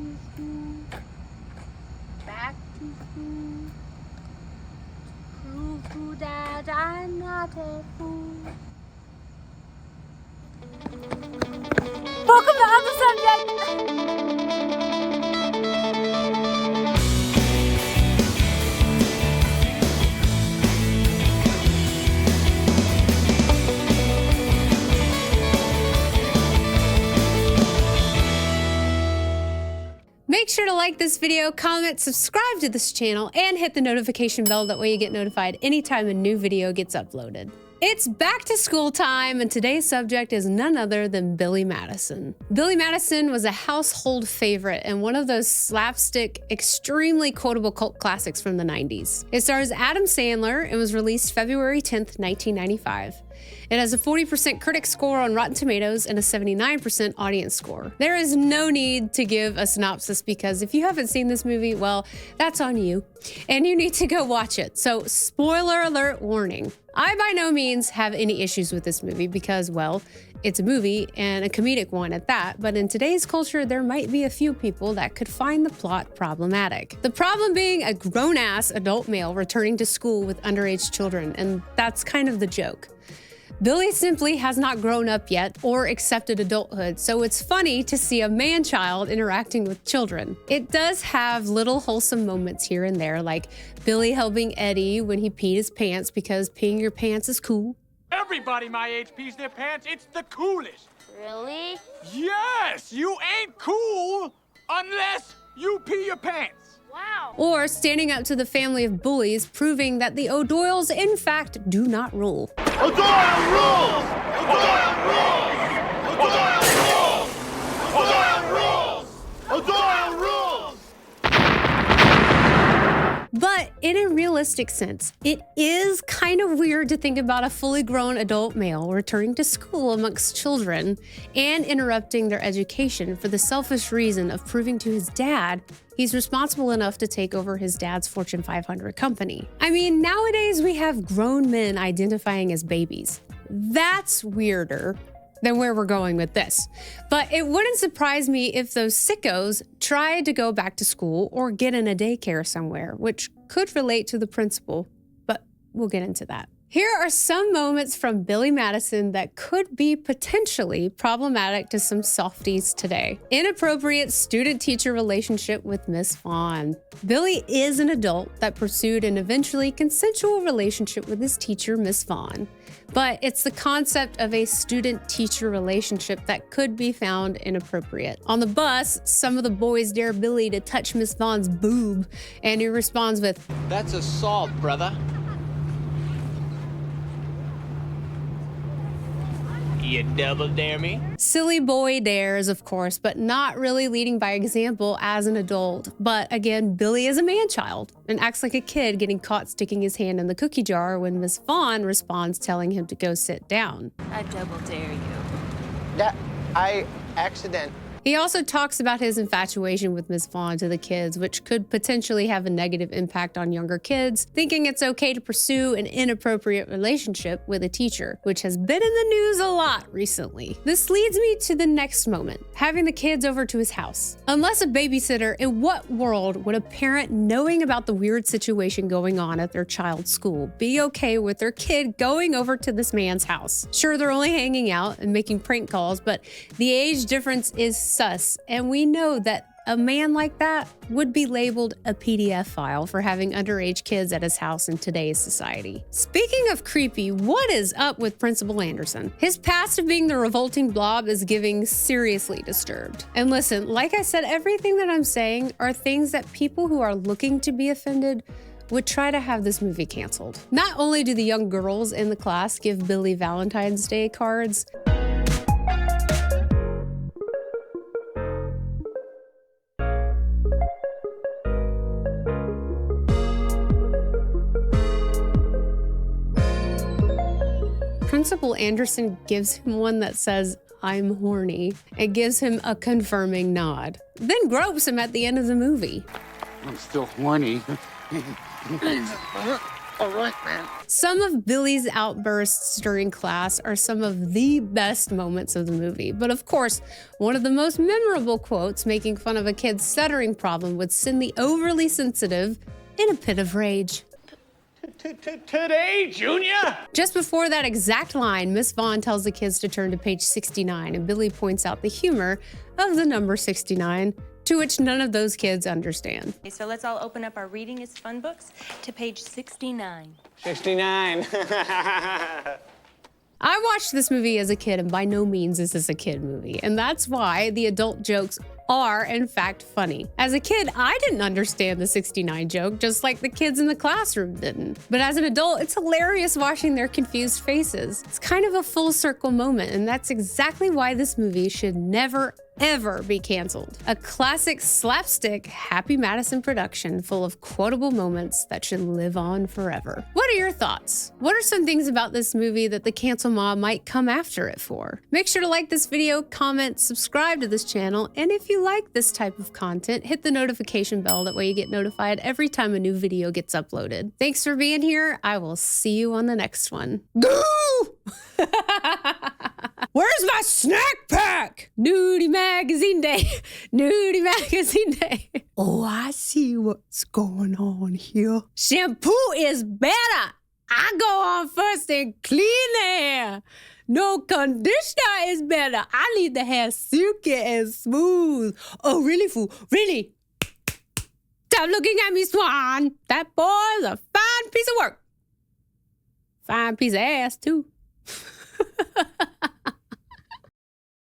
to school. Back to school. Prove to Dad I'm not a fool. Welcome to On the Subject! Make sure to like this video, comment, subscribe to this channel, and hit the notification bell. That way you get notified anytime a new video gets uploaded. It's back to school time, and today's subject is none other than Billy Madison. Billy Madison was a household favorite and one of those slapstick, extremely quotable cult classics from the 90s. It stars Adam Sandler and was released February 10th, 1995. It has a 40% critic score on Rotten Tomatoes and a 79% audience score. There is no need to give a synopsis because if you haven't seen this movie, well, that's on you, and you need to go watch it. So, spoiler alert warning. I by no means have any issues with this movie because, well, it's a movie and a comedic one at that, but in today's culture, there might be a few people that could find the plot problematic. The problem being a grown-ass adult male returning to school with underage children, and that's kind of the joke. Billy simply has not grown up yet or accepted adulthood, so it's funny to see a man-child interacting with children. It does have little wholesome moments here and there, like Billy helping Eddie when he peed his pants because peeing your pants is cool. Everybody my age pees their pants. It's the coolest. Really? Yes, you ain't cool unless you pee your pants. Wow. Or standing up to the family of bullies, proving that the O'Doyles, in fact, do not rule. O'Doyle rules! O'Doyle rules! O'Doyle rules! O'Doyle rules! O'Doyle rules! But in a realistic sense, it is kind of weird to think about a fully grown adult male returning to school amongst children and interrupting their education for the selfish reason of proving to his dad he's responsible enough to take over his dad's Fortune 500 company. I mean, nowadays we have grown men identifying as babies. That's weirder than where we're going with this. But it wouldn't surprise me if those sickos tried to go back to school or get in a daycare somewhere, which could relate to the principal, but we'll get into that. Here are some moments from Billy Madison that could be potentially problematic to some softies today. Inappropriate student-teacher relationship with Miss Vaughn. Billy is an adult that pursued an eventually consensual relationship with his teacher, Miss Vaughn. But it's the concept of a student-teacher relationship that could be found inappropriate. On the bus, some of the boys dare Billy to touch Miss Vaughn's boob, and he responds with, "That's assault, brother." You double dare me? Silly boy dares, of course, but not really leading by example as an adult. But again, Billy is a man-child and acts like a kid getting caught sticking his hand in the cookie jar when Miss Vaughn responds telling him to go sit down. I double dare you. I accident. He also talks about his infatuation with Miss Vaughn to the kids, which could potentially have a negative impact on younger kids, thinking it's okay to pursue an inappropriate relationship with a teacher, which has been in the news a lot recently. This leads me to the next moment, having the kids over to his house. Unless a babysitter, in what world would a parent knowing about the weird situation going on at their child's school be okay with their kid going over to this man's house? Sure, they're only hanging out and making prank calls, but the age difference is sus, and we know that a man like that would be labeled a PDF file for having underage kids at his house in today's society. Speaking of creepy, what is up with Principal Anderson? His past of being the revolting blob is giving seriously disturbed. And listen, like I said, everything that I'm saying are things that people who are looking to be offended would try to have this movie canceled. Not only do the young girls in the class give Billy Valentine's Day cards, Principal Anderson gives him one that says, "I'm horny," and gives him a confirming nod, then gropes him at the end of the movie. I'm still horny. All right, man. Some of Billy's outbursts during class are some of the best moments of the movie. But of course, one of the most memorable quotes making fun of a kid's stuttering problem would send the overly sensitive in a pit of rage. Today, Junior? Just before that exact line, Miss Vaughn tells the kids to turn to page 69, and Billy points out the humor of the number 69, to which none of those kids understand. Okay, so let's all open up our Reading is Fun books to page 69. 69. I watched this movie as a kid, and by no means is this a kid movie, and that's why the adult jokes are, in fact, funny. As a kid, I didn't understand the 69 joke, just like the kids in the classroom didn't. But as an adult, it's hilarious watching their confused faces. It's kind of a full circle moment, and that's exactly why this movie should never, ever be canceled. A classic slapstick Happy Madison production full of quotable moments that should live on forever. What are your thoughts? What are some things about this movie that the cancel mob might come after it for? Make sure to like this video, comment, subscribe to this channel, and if you like this type of content, hit the notification bell. That way you get notified every time a new video gets uploaded. Thanks for being here. I will see you on the next one. Where's my snack pack? Nudie magazine day. Nudie magazine day. Oh, I see what's going on here. Shampoo is better. I go on first and clean the hair. No, conditioner is better. I need the hair silky and smooth. Oh, really, fool? Really? Stop looking at me, Swan. That boy's a fine piece of work. Fine piece of ass, too.